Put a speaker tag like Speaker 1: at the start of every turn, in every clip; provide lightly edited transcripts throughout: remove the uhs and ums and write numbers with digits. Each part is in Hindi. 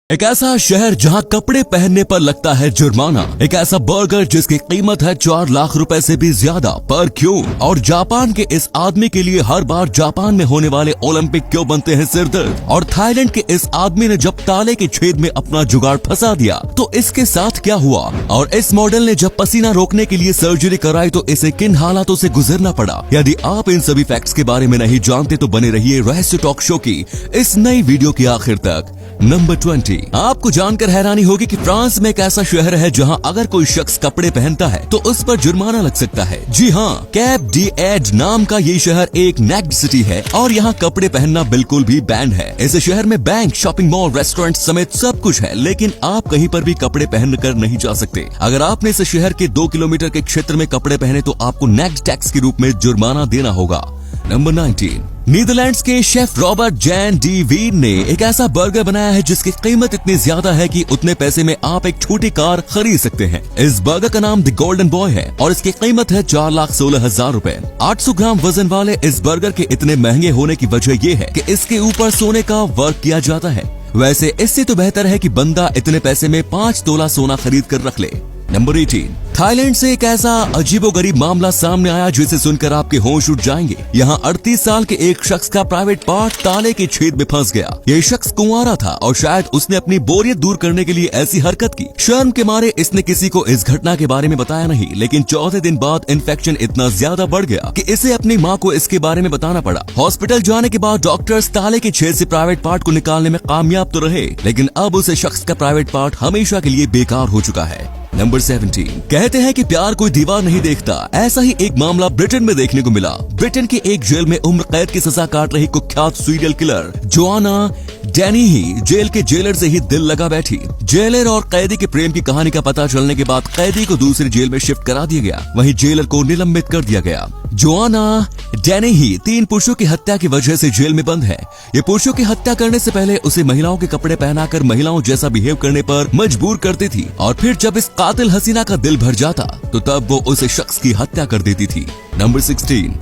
Speaker 1: एक ऐसा शहर जहां कपड़े पहनने पर लगता है जुर्माना, एक ऐसा बर्गर जिसकी कीमत है 4 लाख रुपए से भी ज्यादा, पर क्यों? और जापान के इस आदमी के लिए हर बार जापान में होने वाले ओलंपिक क्यों बनते हैं सिरदर्द? और थाईलैंड के इस आदमी ने जब ताले के छेद में अपना जुगाड़ फंसा दिया तो इसके साथ क्या हुआ? और इस मॉडल ने जब पसीना रोकने के लिए सर्जरी कराई तो इसे किन हालातों से गुजरना पड़ा? यदि आप इन सभी फैक्ट्स के बारे में नहीं जानते तो बने रहिए रहस्य टॉक शो की इस नई वीडियो के आखिर तक। नंबर 20। आपको जानकर हैरानी होगी कि फ्रांस में एक ऐसा शहर है जहां अगर कोई शख्स कपड़े पहनता है तो उस पर जुर्माना लग सकता है। जी हाँ, कैप डी एड नाम का ये शहर एक नेक्ड सिटी है और यहाँ कपड़े पहनना बिल्कुल भी बैन है। इस शहर में बैंक, शॉपिंग मॉल, रेस्टोरेंट समेत सब कुछ है, लेकिन आप कहीं पर भी कपड़े पहन कर नहीं जा सकते। अगर आपने इस शहर के 2 किलोमीटर के क्षेत्र में कपड़े पहने तो आपको नेक्ड टैक्स के रूप में जुर्माना देना होगा। नंबर 19। नीदरलैंड्स के शेफ रॉबर्ट जैन डी वीर ने एक ऐसा बर्गर बनाया है जिसकी कीमत इतनी ज्यादा है कि उतने पैसे में आप एक छोटी कार खरीद सकते हैं। इस बर्गर का नाम द गोल्डन बॉय है और इसकी कीमत है 4,16,000 रुपए। 800 ग्राम वजन वाले इस बर्गर के इतने महंगे होने की वजह ये है कि इसके ऊपर सोने का वर्क किया जाता है। वैसे इससे तो बेहतर है कि बंदा इतने पैसे में 5 तोला सोना खरीद कर रख ले। नंबर 18। थाईलैंड से एक ऐसा अजीबोगरीब मामला सामने आया जिसे सुनकर आपके होश उड़ जाएंगे। यहाँ 38 साल के एक शख्स का प्राइवेट पार्ट ताले के छेद में फंस गया। ये शख्स कुंवारा था और शायद उसने अपनी बोरियत दूर करने के लिए ऐसी हरकत की। शर्म के मारे इसने किसी को इस घटना के बारे में बताया नहीं, लेकिन चौथे दिन बाद इन्फेक्शन इतना ज्यादा बढ़ गया कि इसे अपनी माँ को इसके बारे में बताना पड़ा। हॉस्पिटल जाने के बाद डॉक्टर्स ताले के छेद से प्राइवेट पार्ट को निकालने में कामयाब तो रहे, लेकिन अब उस शख्स का प्राइवेट पार्ट हमेशा के लिए बेकार हो चुका है। नंबर 17। कहते हैं कि प्यार कोई दीवार नहीं देखता। ऐसा ही एक मामला ब्रिटेन में देखने को मिला। ब्रिटेन की एक जेल में उम्र कैद की सजा काट रही कुख्यात सीरियल किलर जोआना डैनी ही जेल के जेलर से ही दिल लगा बैठी। जेलर और कैदी के प्रेम की कहानी का पता चलने के बाद कैदी को दूसरी जेल में शिफ्ट करा दिया गया, वहीं जेलर को निलंबित कर दिया गया। जोआना डैनी ही 3 पुरुषों की हत्या की वजह से जेल में बंद है। ये पुरुषों की हत्या करने से पहले उसे महिलाओं के कपड़े पहनाकर महिलाओं जैसा बिहेव करने पर मजबूर करती थी और फिर जब इस कातिल हसीना का दिल भर जाता तो तब वो उस शख्स की हत्या कर देती थी। नंबर 16।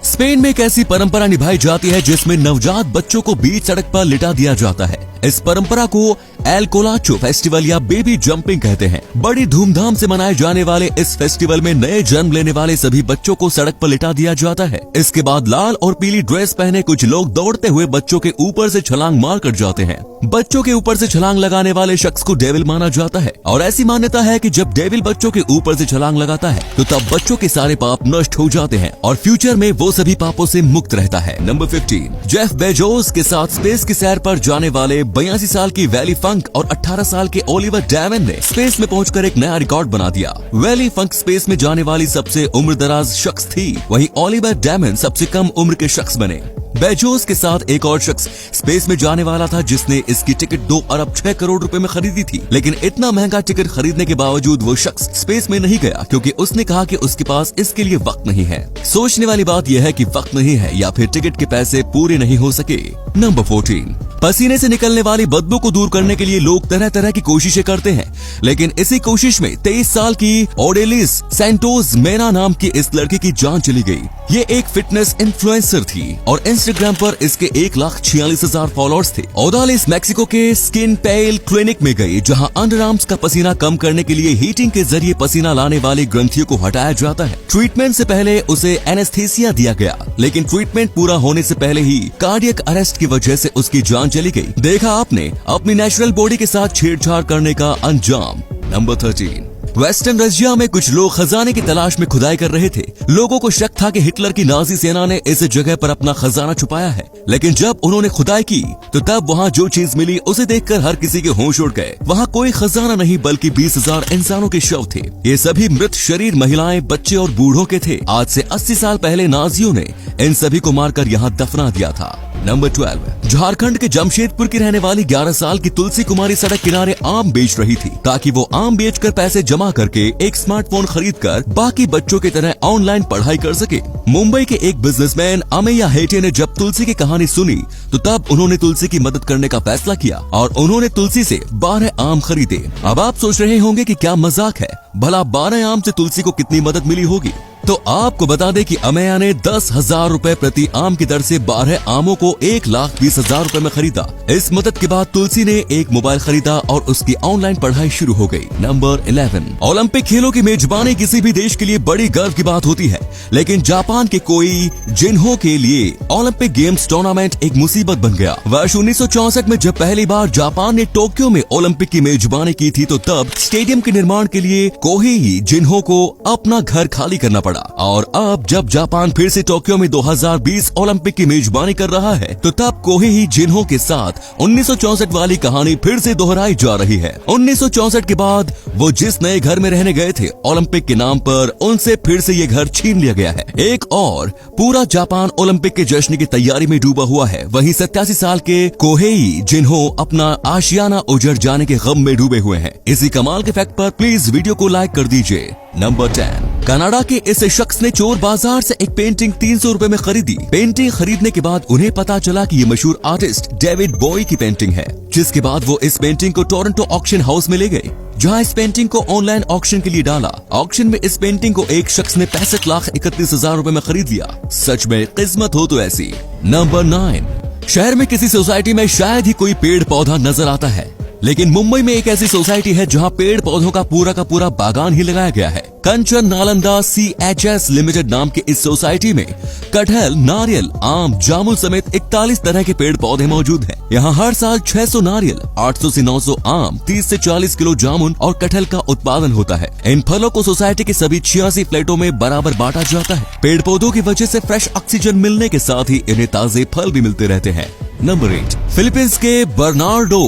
Speaker 1: स्पेन में एक ऐसी परंपरा निभाई जाती है जिसमें नवजात बच्चों को बीच सड़क पर लिटा दिया जाता है। इस परंपरा को एल कोलाचो फेस्टिवल या बेबी जंपिंग कहते हैं। बड़ी धूमधाम से मनाए जाने वाले इस फेस्टिवल में नए जन्म लेने वाले सभी बच्चों को सड़क पर लिटा दिया जाता है। इसके बाद लाल और पीली ड्रेस पहने कुछ लोग दौड़ते हुए बच्चों के ऊपर से छलांग मार कर जाते हैं। बच्चों के ऊपर से छलांग लगाने वाले शख्स को डेविल माना जाता है और ऐसी मान्यता है कि जब डेविल बच्चों के ऊपर से छलांग लगाता है तो तब बच्चों के सारे पाप नष्ट हो जाते हैं और फ्यूचर में वो सभी पापों से मुक्त रहता है। नंबर 15। जेफ बेजोस के साथ स्पेस की सैर पर जाने वाले 82 साल की वैली फंक और 18 साल के ओलिवर डैमन ने स्पेस में पहुंचकर एक नया रिकॉर्ड बना दिया। वैली फंक स्पेस में जाने वाली सबसे उम्रदराज शख्स थी, वहीं ओलिवर डैमन सबसे कम उम्र के शख्स बने। बेजोस के साथ एक और शख्स स्पेस में जाने वाला था जिसने इसकी टिकट 2 अरब 6 करोड़ रुपए में खरीदी थी, लेकिन इतना महंगा टिकट खरीदने के बावजूद वो शख्स स्पेस में नहीं गया क्योंकि उसने कहा कि उसके पास इसके लिए वक्त नहीं है। सोचने वाली बात यह है कि वक्त नहीं है या फिर टिकट के पैसे पूरे नहीं हो सके। नंबर 14। पसीने से निकलने वाली बदबू को दूर करने के लिए लोग तरह तरह की कोशिशें करते हैं, लेकिन इसी कोशिश में 23 साल की ओडेलिस सैंटोस मेना नाम की इस लड़की की जान चली गई। ये एक फिटनेस इन्फ्लुएंसर थी और इंस्टाग्राम पर इसके 1,46,000 फॉलोअर्स थे। ओडालिस मैक्सिको के स्किन पेल क्लिनिक में गई जहां अंडरआर्म्स का पसीना कम करने के लिए हीटिंग के जरिए पसीना लाने वाली ग्रंथियों को हटाया जाता है। ट्रीटमेंट से पहले उसे एनेस्थीसिया दिया गया, लेकिन ट्रीटमेंट पूरा होने से पहले ही कार्डियक अरेस्ट की वजह से उसकी जान चली गई। देखा आपने अपनी नेचुरल बॉडी के साथ छेड़छाड़ करने का अंजाम। नंबर 13। वेस्टर्न रशिया में कुछ लोग खजाने की तलाश में खुदाई कर रहे थे। लोगों को शक था कि हिटलर की नाजी सेना ने इस जगह पर अपना खजाना छुपाया है, लेकिन जब उन्होंने खुदाई की तो तब वहाँ जो चीज मिली उसे देखकर हर किसी के होश उड़ गए। वहाँ कोई खजाना नहीं बल्कि 20,000 इंसानों के शव थे। ये सभी मृत शरीर महिलाएं, बच्चे और बूढ़ों के थे। आज से 80 साल पहले नाजियों ने इन सभी को मारकर यहाँ दफना दिया था। नंबर 12। झारखंड के जमशेदपुर की रहने वाली 11 साल की तुलसी कुमारी सड़क किनारे आम बेच रही थी ताकि वो आम बेचकर पैसे जमा करके एक स्मार्टफोन खरीदकर बाकी बच्चों की तरह ऑनलाइन पढ़ाई कर सके। मुंबई के एक बिजनेसमैन अमेया हेटे ने जब तुलसी की कहानी सुनी तो तब उन्होंने तुलसी की मदद करने का फैसला किया और उन्होंने तुलसी से 12 आम खरीदे। अब आप सोच रहे होंगे कि क्या मजाक है, भला 12 आम से तुलसी को कितनी मदद मिली होगी? तो आपको बता दें कि अमेया ने 10,000 रुपए प्रति आम की दर से 12 आमों को 1,20,000 रुपए में खरीदा। इस मदद के बाद तुलसी ने एक मोबाइल खरीदा और उसकी ऑनलाइन पढ़ाई शुरू हो गई। नंबर 11, ओलंपिक खेलों की मेजबानी किसी भी देश के लिए बड़ी गर्व की बात होती है, लेकिन जापान के कोई जिन्हों के लिए ओलंपिक गेम्स टूर्नामेंट एक मुसीबत बन गया। वर्ष 1964 में जब पहली बार जापान ने टोक्यो में ओलंपिक की मेजबानी की थी, तो तब स्टेडियम के निर्माण के लिए कोहेई जिन्हों को अपना घर खाली करना पड़ा। और अब जब जापान फिर से टोक्यो में 2020 ओलंपिक की मेजबानी कर रहा है, तो तब कोहेई जिन्हों के साथ 1964 वाली कहानी फिर से दोहराई जा रही है। 1964 के बाद वो जिस नए घर में रहने गए थे, ओलंपिक के नाम पर उनसे फिर से ये घर छीन लिया गया है। एक और पूरा जापान ओलंपिक के जश्न की तैयारी में डूबा हुआ है। वहीं 87 साल के कोहेई जिन्हों अपना आशियाना उजड़ जाने के गम में डूबे हुए हैं। इसी कमाल के फैक्ट पर प्लीज वीडियो को लाइक कर दीजिए। नंबर 10, कनाडा के इस शख्स ने चोर बाजार से एक पेंटिंग 300 रुपए में खरीदी। पेंटिंग खरीदने के बाद उन्हें पता चला कि ये मशहूर आर्टिस्ट डेविड बॉय की पेंटिंग है, जिसके बाद वो इस पेंटिंग को टोरंटो ऑक्शन हाउस में ले गए, जहां इस पेंटिंग को ऑनलाइन ऑक्शन के लिए डाला। ऑक्शन में इस पेंटिंग को एक शख्स ने 65,31,000 रुपए में खरीद लिया। सच में किस्मत हो तो ऐसी। नंबर 9, शहर में किसी सोसाइटी में शायद ही कोई पेड़ पौधा नजर आता है, लेकिन मुंबई में एक ऐसी सोसाइटी है जहां पेड़ पौधों का पूरा बागान ही लगाया गया है। कंचन नालंदा CHS लिमिटेड नाम की इस सोसाइटी में कटहल, नारियल, आम, जामुन समेत 41 तरह के पेड़ पौधे मौजूद हैं। यहाँ हर साल 600 नारियल, 800 से 900 आम, 30 से 40 किलो जामुन और कटहल का उत्पादन होता है। इन फलों को सोसाइटी के सभी 86 फ्लैटों में बराबर बांटा जाता है। पेड़ पौधों की वजह से फ्रेश ऑक्सीजन मिलने के साथ ही इन्हें ताजे फल भी मिलते रहते हैं। नंबर 8, फिलीपींस के बर्नार्डो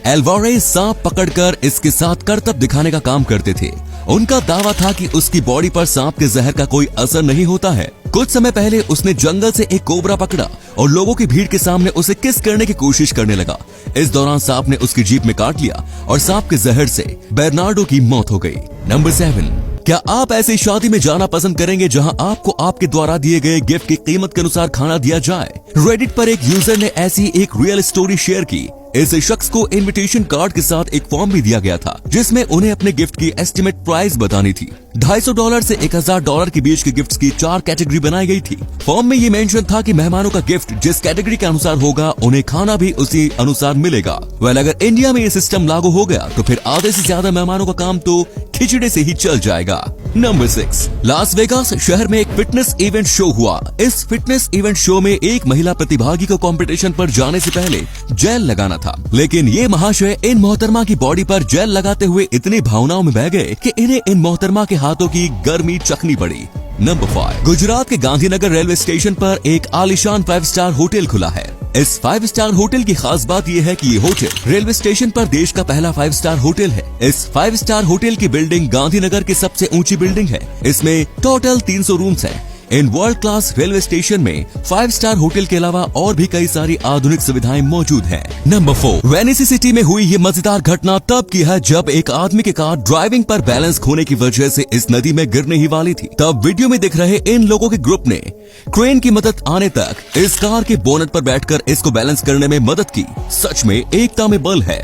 Speaker 1: एल्वारेज सांप पकड़कर इसके साथ करतब दिखाने का काम करते थे। उनका दावा था कि उसकी बॉडी पर सांप के जहर का कोई असर नहीं होता है। कुछ समय पहले उसने जंगल से एक कोबरा पकड़ा और लोगों की भीड़ के सामने उसे किस करने की कोशिश करने लगा। इस दौरान सांप ने उसकी जीभ में काट लिया और सांप के जहर से बर्नार्डो की मौत हो गई। नंबर 7, क्या आप ऐसी शादी में जाना पसंद करेंगे जहां आपको आपके द्वारा दिए गए गिफ्ट की कीमत के अनुसार खाना दिया जाए? रेडिट पर एक यूजर ने ऐसी एक रियल स्टोरी शेयर की। इस शख्स को इनविटेशन कार्ड के साथ एक फॉर्म भी दिया गया था, जिसमें उन्हें अपने गिफ्ट की एस्टिमेट प्राइस बतानी थी। $250 से $1,000 के बीच के गिफ्ट्स की 4 कैटेगरी बनाई गई थी। फॉर्म में ये मेंशन था कि मेहमानों का गिफ्ट जिस कैटेगरी के अनुसार होगा, उन्हें खाना भी उसी अनुसार मिलेगा। अगर इंडिया में ये सिस्टम लागू हो गया तो फिर आधे से ज्यादा मेहमानों का काम तो खिचड़ी से ही चल जाएगा। नंबर 6, लास वेगास शहर में एक फिटनेस इवेंट शो हुआ। इस फिटनेस इवेंट शो में एक महिला प्रतिभागी को कंपटीशन पर जाने से पहले जेल लगाना था, लेकिन ये महाशय इन मोहतरमा की बॉडी पर जेल लगाते हुए इतनी भावनाओं में बह गए कि इन्हें इन मोहतरमा के हाथों की गर्मी चखनी पड़ी। नंबर 5, गुजरात के गांधीनगर रेलवे स्टेशन पर एक आलीशान 5 स्टार होटल खुला है। इस 5 स्टार होटल की खास बात यह है कि ये होटल रेलवे स्टेशन पर देश का पहला 5 स्टार होटल है। इस 5 स्टार होटल की बिल्डिंग गांधीनगर की सबसे ऊंची बिल्डिंग है। इसमें टोटल 300 रूम्स हैं। In world class railway station में 5 स्टार होटल के अलावा और भी कई सारी आधुनिक सुविधाएं मौजूद हैं। नंबर 4, वेनिस सिटी में हुई ये मजेदार घटना तब की है जब एक आदमी की कार ड्राइविंग पर बैलेंस खोने की वजह से इस नदी में गिरने ही वाली थी। तब वीडियो में दिख रहे इन लोगों के ग्रुप ने क्रेन की मदद आने तक इस कार के बोनट पर बैठकर इसको बैलेंस करने में मदद की। सच में एकता में बल है।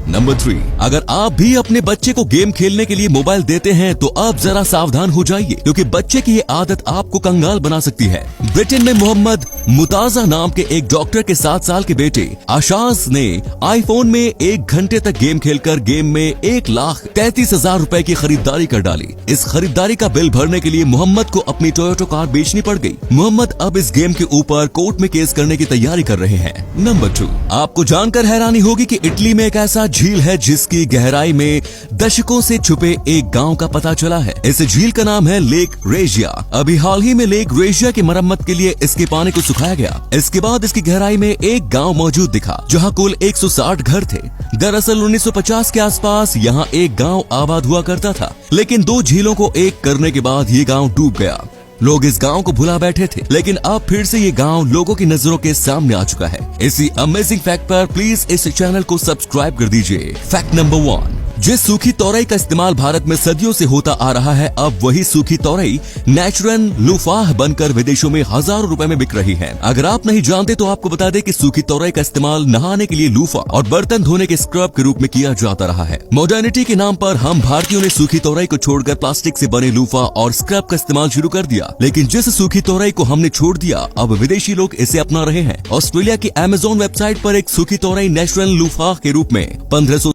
Speaker 1: नंबर 3, अगर आप भी अपने बच्चे को गेम खेलने के लिए मोबाइल देते हैं तो आप जरा सावधान हो जाइए, क्योंकि बच्चे की ये आदत आपको कंगाल बना सकती है। ब्रिटेन में मोहम्मद मुताजा नाम के एक डॉक्टर के 7 साल के बेटे आशाज ने आईफोन में 1 घंटे तक गेम खेलकर गेम में 1,33,000 रुपए की खरीदारी कर डाली। इस खरीदारी का बिल भरने के लिए मोहम्मद को अपनी टोयोटा कार बेचनी पड़ गई। मोहम्मद अब इस गेम के ऊपर कोर्ट में केस करने की तैयारी कर रहे हैं। नंबर 2, आपको जानकर हैरानी होगी कि इटली में एक ऐसा झील है जिसकी गहराई में दशकों से छुपे एक गांव का पता चला है। इस झील का नाम है लेक रेजिया। अभी हाल ही में लेक रेजिया की मरम्मत के लिए इसके पानी को सुखाया गया। इसके बाद इसकी गहराई में एक गांव मौजूद दिखा जहां कुल 160 घर थे। दरअसल 1950 के आसपास यहां एक गांव आबाद हुआ करता था, लेकिन 2 झीलों को एक करने के बाद ये गांव डूब गया। लोग इस गांव को भुला बैठे थे, लेकिन अब फिर से ये गांव लोगों की नजरों के सामने आ चुका है। इसी अमेजिंग फैक्ट पर प्लीज इस चैनल को सब्सक्राइब कर दीजिए। फैक्ट नंबर 1, जिस सूखी तोरई का इस्तेमाल भारत में सदियों से होता आ रहा है, अब वही सूखी तोरई नेचुरल लूफाह बनकर विदेशों में हजारों रुपए में बिक रही है। अगर आप नहीं जानते तो आपको बता दें कि सूखी तोरई का इस्तेमाल नहाने के लिए लूफा और बर्तन धोने के स्क्रब के रूप में किया जाता रहा है। मॉडर्निटी के नाम पर हम भारतीयों ने सूखी तोरई को छोड़कर प्लास्टिक से बने लूफा और स्क्रब का इस्तेमाल शुरू कर दिया, लेकिन जिस सूखी तोरई को हमने छोड़ दिया, अब विदेशी लोग इसे अपना रहे हैं। ऑस्ट्रेलिया की अमेज़न वेबसाइट पर एक सूखी तोरई नेचुरल लूफा के रूप में 1500